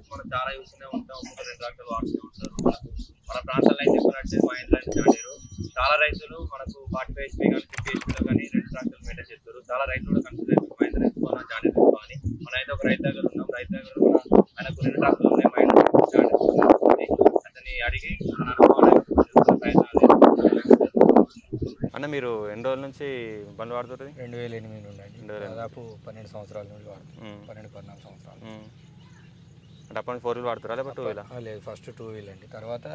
జాండీర్స్ మనం చాలా చూస్తూనే ఉంటాం. ఒక్కొక్క 2 ట్రాక్టర్లు వాడుతూ ఉంటారు. మన ప్రాంతాల్లో అయితే చెప్పినట్టు మహేంద్ర అండ్ జాండీరు చాలా రైతులు మనకు 45 HP కానీ 50 HP లో కానీ 2 ట్రాక్టర్లు మెయింటైన్ చేస్తారు. చాలా రైతులు కూడా కన్సిడర్ చేస్తారు మహేంద్ర తీసుకోవాలని జాండీర్ తీసుకోవాలని. మన అయితే ఒక రైతు దగ్గర ఉన్నాం. రైతు దగ్గర ఆయనకు 2 ట్రాక్టర్లు ఉన్నాయి. మహేంద్ర జాండీర్ అతన్ని అడిగి అన్న మీరు ఎన్ని రోజుల నుంచి బండ్లు వాడుతుంది? 2008 నుండి దాదాపు 12 సంవత్సరాల నుండి వాడుతుంది. 12-14 సంవత్సరాలు. అంటే అప్పుడు 4 వీల్ వాడుతారా లేకపోతే 2 వీలా? లేదు, ఫస్ట్ 2 వీల్ అండి. తర్వాత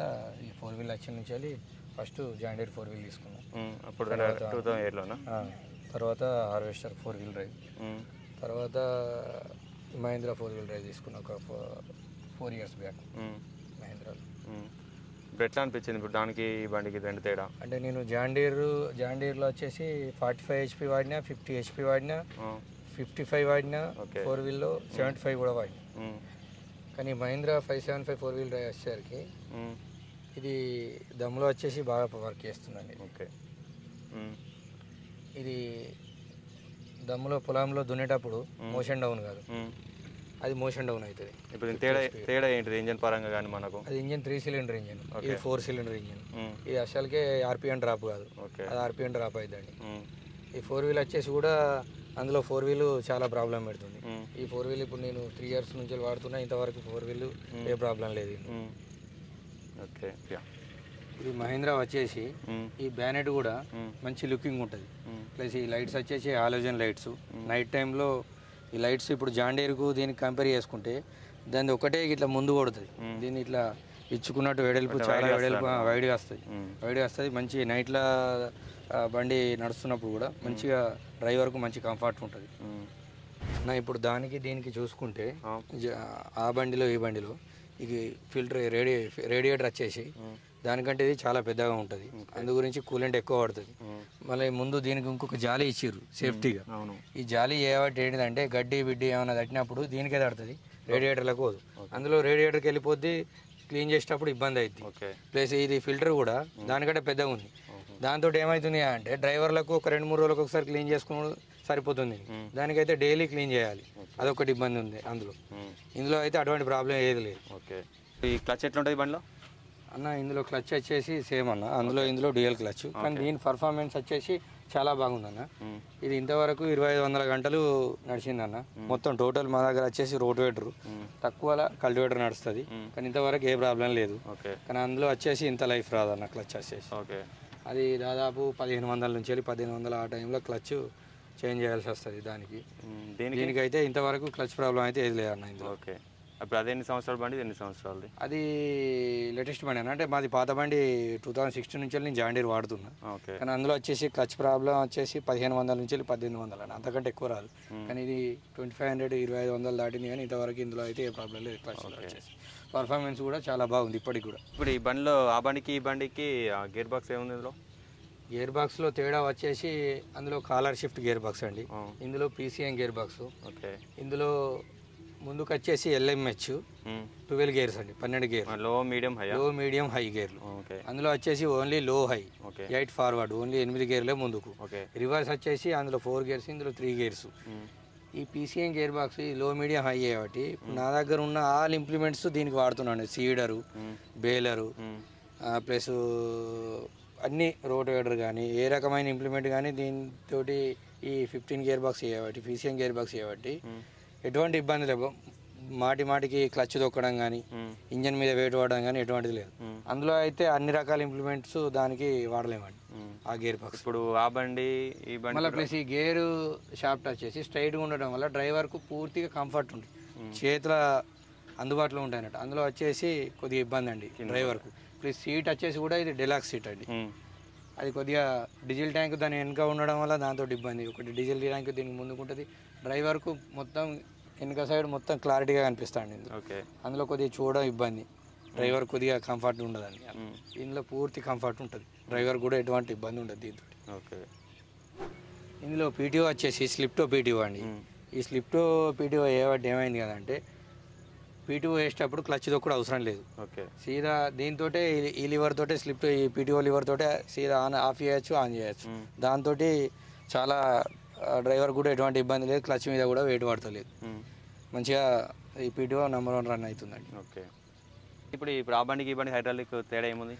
ఈ 4 వీల్ వచ్చిన నుంచి వెళ్ళి ఫస్ట్ జాండీర్ 4 వీల్ తీసుకున్నాం. అప్పుడు 2008లోనా? తర్వాత హార్వెస్టర్ 4 వీల్ డ్రైవ్, తర్వాత మహేంద్ర 4 వీల్ డ్రైవ్ తీసుకున్నాం ఒక 4 years బ్యాక్ మహేంద్రాలో. ఇప్పుడు ఎట్లా అనిపించింది ఇప్పుడు దానికి ఈ బండికి రెండు తేడా? అంటే నేను జాండీర్లో వచ్చేసి 45 HP వాడినా, 50 HP వాడినా, 55 వాడినా, 4 వీల్లో 75 కూడా వాడినా. కానీ మహీంద్రా 575 4 వీల్ డ్రైవ్ వచ్చేసరికి ఇది దమ్ములో వచ్చేసి బాగా వర్క్ చేస్తుందండి. ఓకే, ఇది దమ్ములో పొలంలో దున్నేటప్పుడు మోషన్ డౌన్ కాదు, అది మోషన్ డౌన్ అవుతుంది. ఇప్పుడు తేడా ఏంటిది ఇంజన్ పరంగా? కానీ మనకు అది ఇంజన్ 3 cylinder ఇంజన్, ఇది 4 cylinder ఇంజన్. ఇది అసలుకే ఆర్పిఎం డ్రాప్ కాదు, అది ఆర్పిఎం డ్రాప్ అవుతుందండి. ఈ 4 వీల్ వచ్చేసి కూడా అందులో 4 వీల్ చాలా ప్రాబ్లం పెడుతుంది. ఈ 4 వీల్ ఇప్పుడు నేను 3 years నుంచి వాడుతున్నా, ఇంతవరకు 4 వీల్ ఏ ప్రాబ్లం లేదు. ఓకే, ఇది మహీంద్రా వచ్చేసి ఈ బ్యానెట్ కూడా మంచి లుకింగ్ ఉంటుంది. ప్లస్ ఈ లైట్స్ వచ్చేసి హాలోజన్ లైట్స్. నైట్ టైంలో ఈ లైట్స్ ఇప్పుడు జాండీర్కు దీనికి కంపేర్ చేసుకుంటే దాన్ని ఒకటే ఇట్లా ముందు కొడుతుంది. దీన్ని ఇట్లా ఇచ్చుకున్నట్టు వెడల్పు చాలా వైడ్గా వస్తుంది. మంచి నైట్లో బండి నడుస్తున్నప్పుడు కూడా మంచిగా డ్రైవర్కు మంచి కంఫర్ట్ ఉంటుంది. నా ఇప్పుడు దీనికి చూసుకుంటే ఆ బండిలో ఈ బండిలో ఇది ఫిల్టర్ రేడియేటర్ వచ్చేసి దానికంటే ఇది చాలా పెద్దగా ఉంటుంది. అందు గురించి కూలెంట్ ఎక్కువ పడుతుంది. మళ్ళీ ముందు దీనికి ఇంకొక జాలి ఇచ్చిర్రు సేఫ్టీగా. ఈ జాలి ఏమంటే ఏంటిదంటే గడ్డి బిడ్డి ఏమైనా తట్టినప్పుడు దీనికే తడుతుంది, రేడియేటర్లకు పోదు. అందులో రేడియేటర్కి వెళ్ళిపోద్ది, క్లీన్ చేసేటప్పుడు ఇబ్బంది అవుతుంది. ప్లస్ ఇది ఫిల్టర్ కూడా దానికంటే పెద్దగా ఉంది. దాంతో ఏమవుతుంది అంటే డ్రైవర్లకు ఒక 2-3 రోజులకు ఒకసారి క్లీన్ చేసుకుని సరిపోతుంది. దానికైతే డైలీ క్లీన్ చేయాలి, అదొకటి ఇబ్బంది ఉంది అందులో. ఇందులో అయితే అటువంటి ప్రాబ్లం ఏది లేదు. ఓకే, ఈ క్లచ్ ఎట్లా ఉంటుంది బండిలో అన్న? ఇందులో క్లచ్ వచ్చేసి సేమ్ అన్న, ఇందులో డ్యూయల్ క్లచ్. కానీ దీని పర్ఫార్మెన్స్ వచ్చేసి చాలా బాగుందన్న. ఇది ఇంతవరకు 2500 గంటలు నడిచిందన్న. మొత్తం టోటల్ మా దగ్గర వచ్చేసి రోటివేటర్ తక్కువ కల్టివేటర్ నడుస్తుంది, కానీ ఇంతవరకు ఏ ప్రాబ్లం లేదు. కానీ అందులో వచ్చేసి ఇంత లైఫ్ రాదన్న క్లచ్ వచ్చేసి. అది దాదాపు 1500 నుంచి వెళ్ళి 1500 ఆ టైంలో క్లచ్ చేంజ్ చేయాల్సి వస్తుంది దానికి. దీనికైతే ఇంతవరకు క్లచ్ ప్రాబ్లం అయితే ఏది లేదన్న ఇందులో. ఓకే, అప్పుడు అది ఎన్ని సంవత్సరాల బండి? ఎన్ని సంవత్సరాలది? అది లేటెస్ట్ బండి అన్న. అంటే మాది పాత బండి 2016 నుంచి నేను జాండీర్ వాడుతున్నా. కానీ అందులో వచ్చేసి క్లచ్ ప్రాబ్లం వచ్చేసి 1500 నుంచి 1800 అన్న, అంతకంటే ఎక్కువ రాదు. కానీ ఇది 2500 2500 దాటింది, కానీ ఇంతవరకు ఇందులో అయితే ఏ ప్రాబ్లం లేదు. క్లచ్ వచ్చేసి పర్ఫార్మెన్స్ కూడా చాలా బాగుంది ఇప్పటికి కూడా. ఇప్పుడు ఈ బండిలో ఆ బండికి ఈ బండికి గేర్ బాక్స్ ఏముంది ఇందులో? గేర్ బాక్స్లో తేడా వచ్చేసి అందులో కాలర్ షిఫ్ట్ గేర్ బాక్స్ అండి, ఇందులో PCM గేర్ బాక్స్. ఇందులో ముందుకు వచ్చేసి LMH 12 గేర్స్ అండి, 12 గేర్, లో మీడియం హై గేర్లు. అందులో వచ్చేసి ఓన్లీ లో హై 8 ఫార్వర్డ్, ఓన్లీ 8 గేర్లే ముందుకు. రివర్స్ వచ్చేసి అందులో 4 గేర్స్, ఇందులో 3 గేర్స్. ఈ PCM గేర్ బాక్స్ లో మీడియం హై కాబట్టి నా దగ్గర ఉన్న ఆల్ ఇంప్లిమెంట్స్ దీనికి వాడుతున్నాను. సీడరు, బేలరు, ప్లస్ అన్ని రోటివేటర్ కానీ ఏ రకమైన ఇంప్లిమెంట్ కానీ దీంతో ఈ 15 గేర్ బాక్స్ చేయబట్టి, PCM గేర్ బాక్స్ చేయబట్టి ఎటువంటి ఇబ్బంది లేవు. మాటికి క్లచ్ తొక్కడం కానీ, ఇంజన్ మీద వెయిట్ వాడడం కానీ ఎటువంటిది లేదు. అందులో అయితే అన్ని రకాల ఇంప్లిమెంట్స్ దానికి వాడలేమండి ఆ గేర్ బాక్స్. ఇప్పుడు ఆ బండి ఈ బండి మళ్ళీ ప్లస్ ఈ గేరు షాఫ్ట్ వచ్చేసి స్ట్రైట్గా ఉండడం వల్ల డ్రైవర్కు పూర్తిగా కంఫర్ట్ ఉంటుంది, చేతుల అందుబాటులో ఉంటాయి అన్నట్టు. అందులో వచ్చేసి కొద్దిగా ఇబ్బంది అండి డ్రైవర్కు. ప్లస్ సీట్ వచ్చేసి కూడా ఇది డెలాక్స్ సీట్ అండి. అది కొద్దిగా డీజిల్ ట్యాంక్ దాని వెనుక ఉండడం వల్ల దాంతో ఇబ్బంది. ఒకటి డీజిల్ ట్యాంక్ దీనికి ముందుకుంటుంది, డ్రైవర్కు మొత్తం వెనుక సైడ్ మొత్తం క్లారిటీగా కనిపిస్తాండి. అందులో కొద్దిగా చూడడం ఇబ్బంది, డ్రైవర్ కొద్దిగా కంఫర్ట్ ఉండదండి. ఇందులో పూర్తి కంఫర్ట్ ఉంటుంది, డ్రైవర్ కూడా ఎటువంటి ఇబ్బంది ఉండదు దీంతో. ఇందులో PTO వచ్చేసి స్లిప్టో PTO అండి. ఈ స్లిప్టో PTO ఏమైంది కదంటే PTO వేసేటప్పుడు క్లచ్ కూడా అవసరం లేదు. సీదా దీంతో ఈ లివర్ తోటే స్లిప్టో, ఈ PTO లివర్ తోటే సీదా ఆఫ్ చేయొచ్చు, ఆన్ చేయొచ్చు. దాంతో చాలా డ్రైవర్ కూడా ఎటువంటి ఇబ్బంది లేదు, క్లచ్ మీద కూడా వెయిట్ పడతలేదు, మంచిగా ఈ పీటీఓ నెంబర్ 1 రన్ అవుతుందండి. ఓకే. ఇప్పుడు ఆ బండికి ఈ బండికి హైడ్రాలిక్ తేడా ఏముంది?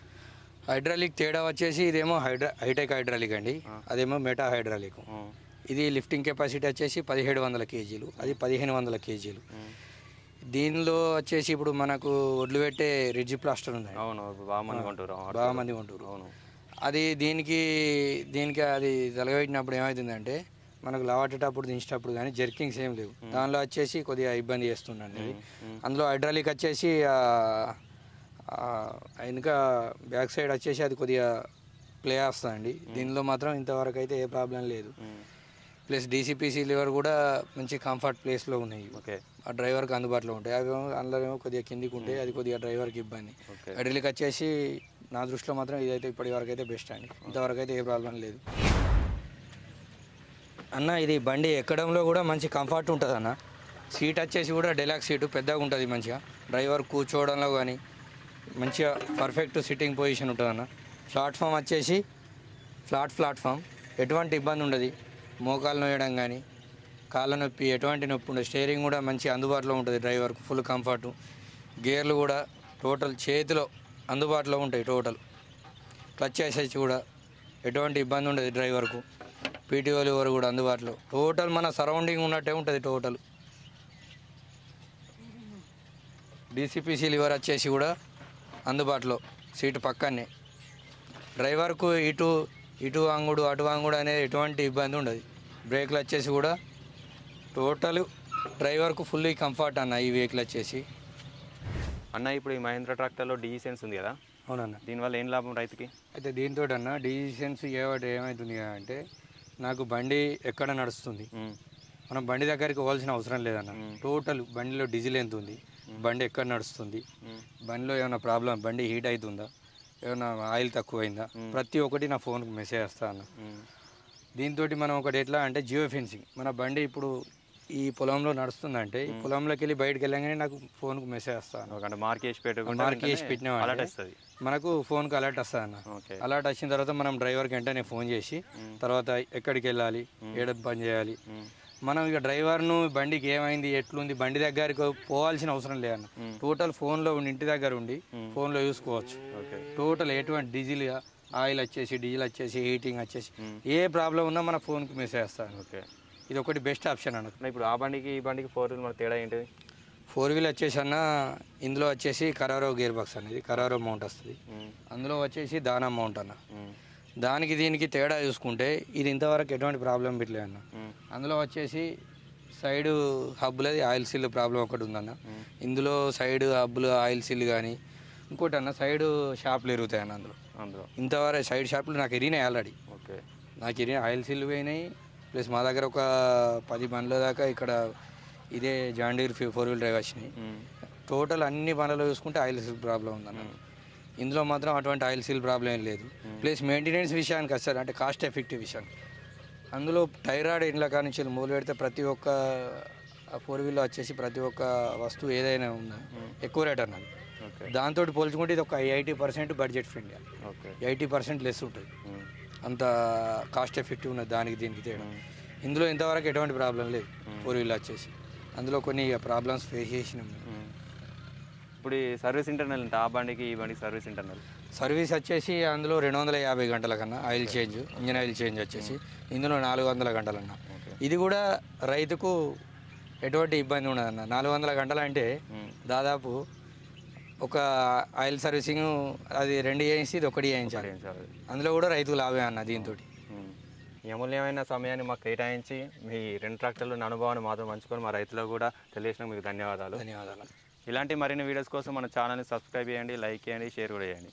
హైడ్రాలిక్ తేడా వచ్చేసి ఇదేమో హైటెక్ హైడ్రాలిక్ అండి, అదేమో మెటా హైడ్రాలిక్. ఇది లిఫ్టింగ్ కెపాసిటీ వచ్చేసి 1700 కేజీలు, అది 1500 కేజీలు. దీనిలో వచ్చేసి ఇప్పుడు మనకు ఒడ్లు పెట్టే రిడ్జ్ ప్లాస్టర్ ఉంది. అవును, బాగా మంది కొంటారు. అవును, అది దీనికి అది తలగబెట్టినప్పుడు ఏమవుతుందంటే మనకు లావట్టేటప్పుడు దించేటప్పుడు కానీ జర్కింగ్స్ ఏం లేవు. దానిలో వచ్చేసి కొద్దిగా ఇబ్బంది చేస్తుందండి అది. అందులో హైడ్రాలిక్ వచ్చేసి ఇంకా బ్యాక్ సైడ్ వచ్చేసి అది కొద్దిగా ప్లే వస్తుందండి. దీనిలో మాత్రం ఇంతవరకు అయితే ఏ ప్రాబ్లం లేదు. ప్లస్ డీసీపీసీ లివర్ కూడా మంచి కంఫర్ట్ ప్లేస్లో ఉన్నాయి. ఓకే. ఆ డ్రైవర్కి అందుబాటులో ఉంటాయి. అవి అందులో ఏమో కొద్దిగా కిందికి ఉంటాయి, అది కొద్దిగా డ్రైవర్కి ఇబ్బంది. హైడ్రాలిక్ వచ్చేసి నా దృష్టిలో మాత్రం ఇదైతే ఇప్పటి వరకు అయితే బెస్ట్ అండి. ఇంతవరకు అయితే ఏ ప్రాబ్లం లేదు అన్న. ఇది బండి ఎక్కడంలో కూడా మంచి కంఫర్ట్ ఉంటుంది అన్న. సీట్ వచ్చేసి కూడా డెలాక్స్ సీటు పెద్దగా ఉంటుంది, మంచిగా డ్రైవర్ కూర్చోవడంలో కానీ మంచిగా పర్ఫెక్ట్ సిట్టింగ్ పొజిషన్ ఉంటుంది అన్న. ప్లాట్ఫామ్ వచ్చేసి ప్లాట్ఫామ్, ఎటువంటి ఇబ్బంది ఉండదు. మోకాలు నొయ్యడం కానీ కాళ్ళ నొప్పి ఎటువంటి నొప్పి ఉండదు. స్టీరింగ్ కూడా మంచి అందుబాటులో ఉంటుంది డ్రైవర్కు, ఫుల్ కంఫర్టు. గేర్లు కూడా టోటల్ చేతిలో అందుబాటులో ఉంటాయి. టోటల్ క్లచ్ వేసేసి కూడా ఎటువంటి ఇబ్బంది ఉండదు డ్రైవర్కు. పీటీఓ లివర్ కూడా అందుబాటులో. టోటల్ మన సరౌండింగ్ ఉన్నట్టే ఉంటుంది టోటల్. డీసీపీసీ లివర్ వచ్చేసి కూడా అందుబాటులో, సీటు పక్కనే. డ్రైవర్కు ఇటు వాంగుడు అటు వాంగుడు అనేది ఎటువంటి ఇబ్బంది ఉండదు. బ్రేక్లు వచ్చేసి కూడా టోటల్ డ్రైవర్కు ఫుల్లీ కంఫర్ట్ అన్న ఈ వెహికల్ వచ్చేసి. అన్న ఇప్పుడు ఈ మహేంద్ర ట్రాక్టర్లో డీసెన్స్ ఉంది కదా? అవునన్న. దీనివల్ల ఏం లాభం రైతుకి? అయితే దీంతో అన్న డీసెన్స్ ఏమవుతుంది అంటే నాకు బండి ఎక్కడ నడుస్తుంది, మనం బండి దగ్గరికి పోవాల్సిన అవసరం లేదన్న. టోటల్ బండిలో డీజిల్ ఎంత ఉంది, బండి ఎక్కడ నడుస్తుంది, బండిలో ఏమైనా ప్రాబ్లం, బండి హీట్ అవుతుందా, ఏమైనా ఆయిల్ తక్కువైందా, ప్రతి ఒక్కటి నా ఫోన్కి మెసేజ్ వస్తా అన్న. దీంతో మనం ఒకటి ఎట్లా అంటే జియో ఫెన్సింగ్, మన బండి ఇప్పుడు ఈ పొలంలో నడుస్తుందంటే ఈ పొలంలోకి వెళ్ళి బయటకు వెళ్ళగానే నాకు ఫోన్కు మెసేజ్ వస్తాను. మార్క్ చేసి పెట్టినా మనకు ఫోన్కి అలర్ట్ వస్తుంది అన్న. అలర్ట్ వచ్చిన తర్వాత మనం డ్రైవర్కి వెంటనే ఫోన్ చేసి తర్వాత ఎక్కడికి వెళ్ళాలి, ఏడ పని చేయాలి, మనం ఇక డ్రైవర్ను బండికి ఏమైంది ఎట్లుంది బండి దగ్గరికి పోవాల్సిన అవసరం లేదన్న. టోటల్ ఫోన్లో ఉండి ఇంటి దగ్గర ఉండి ఫోన్లో చూసుకోవచ్చు. టోటల్ ఎటువంటి ఆయిల్ వచ్చేసి హీటింగ్ వచ్చేసి ఏ ప్రాబ్లం ఉన్నా మన ఫోన్కి మెసేజ్ వస్తాను. ఓకే, ఇది ఒకటి బెస్ట్ ఆప్షన్ అన్న. ఇప్పుడు ఆ బండికి ఈ బండికి 4 వీల్ మన తేడా ఏంటిది? 4 వీల్ వచ్చేసి అన్న ఇందులో వచ్చేసి కరారో గేర్ బాక్స్ అనేది కరారో మౌంట్ వస్తుంది. అందులో వచ్చేసి దానా మౌంట్ అన్న. దానికి దీనికి తేడా చూసుకుంటే ఇది ఇంతవరకు ఎటువంటి ప్రాబ్లం పెట్టలేదు అన్న. అందులో వచ్చేసి సైడ్ హబ్బులది ఆయిల్ సిల్ ప్రాబ్లం ఒకటి ఉందన్న. ఇందులో సైడ్ హబ్బులు ఆయిల్ సిల్ కానీ ఇంకోటి అన్న సైడ్ షాపులు ఎరుగుతాయి అన్న. అందులో ఇంతవరకు సైడ్ షాపులు నాకు ఎరిగినాయి ఆల్రెడీ. ఓకే, నాకు ఎరిగిన ఆయిల్ సిల్ పోయినాయి. ప్లస్ మా దగ్గర ఒక 10 బండ్ల దాకా ఇక్కడ ఇదే జాండీర్ 4 వీల్ డ్రైవ్ వచ్చినాయి. టోటల్ అన్ని బండ్లలో చూసుకుంటే ఆయిల్ సిల్ ప్రాబ్లం ఉందన్న. ఇందులో మాత్రం అటువంటి ఆయిల్ సీల్ ప్రాబ్లం ఏం లేదు. ప్లస్ మెయింటెనెన్స్ విషయానికి వస్తారు అంటే కాస్ట్ ఎఫెక్టివ్ విషయానికి అందులో టైరాయిడ్ ఇండ్ల కానించి మూలు పెడితే ప్రతి ఒక్క 4 వీల్లో వచ్చేసి ప్రతి ఒక్క వస్తువు ఏదైనా ఉందా ఎక్కువ రేట్ అన్నది. దాంతో పోల్చుకుంటే ఇది ఒక 80% బడ్జెట్ ఫ్రెండ్లీ, 80% లెస్ ఉంటుంది. అంత కాస్ట్ ఎఫెక్టివ్ ఉన్నది దానికి దీనికి తేడా. ఇందులో ఇంతవరకు ఎటువంటి ప్రాబ్లం లేదు 4 వీల్లో వచ్చేసి. అందులో కొన్ని ప్రాబ్లమ్స్ ఫేస్ చేసినాం. ఇప్పుడు సర్వీస్ ఇంటర్నల్ ఎంత ఆ బండికి ఈ బండికి సర్వీస్ ఇంటర్నల్? సర్వీస్ వచ్చేసి అందులో 250 గంటల కన్నా oil change, engine oil change వచ్చేసి ఇందులో 400 గంటలన్న. ఇది కూడా రైతుకు ఎటువంటి ఇబ్బంది ఉండదన్న. 400 గంటలు అంటే దాదాపు ఒక ఆయిల్ సర్వీసింగ్ అది 2 చేయించి ఇది 1 చేయించాలి. అందులో కూడా రైతుకు లాభమే అన్న. దీంతో ఈ అమూల్యమైన సమయాన్ని మాకు కేటాయించి మీ 2 ట్రాక్టర్ల అనుభవాన్ని మాత్రం పంచుకొని మా రైతులకు కూడా తెలియజేసినందుకు మీకు ధన్యవాదాలు. ధన్యవాదాలు. ఇలాంటి మరిన్ని వీడియోస్ కోసం మన ఛానల్ని సబ్స్క్రైబ్ చేయండి, లైక్ చేయండి, షేర్ కూడా చేయండి.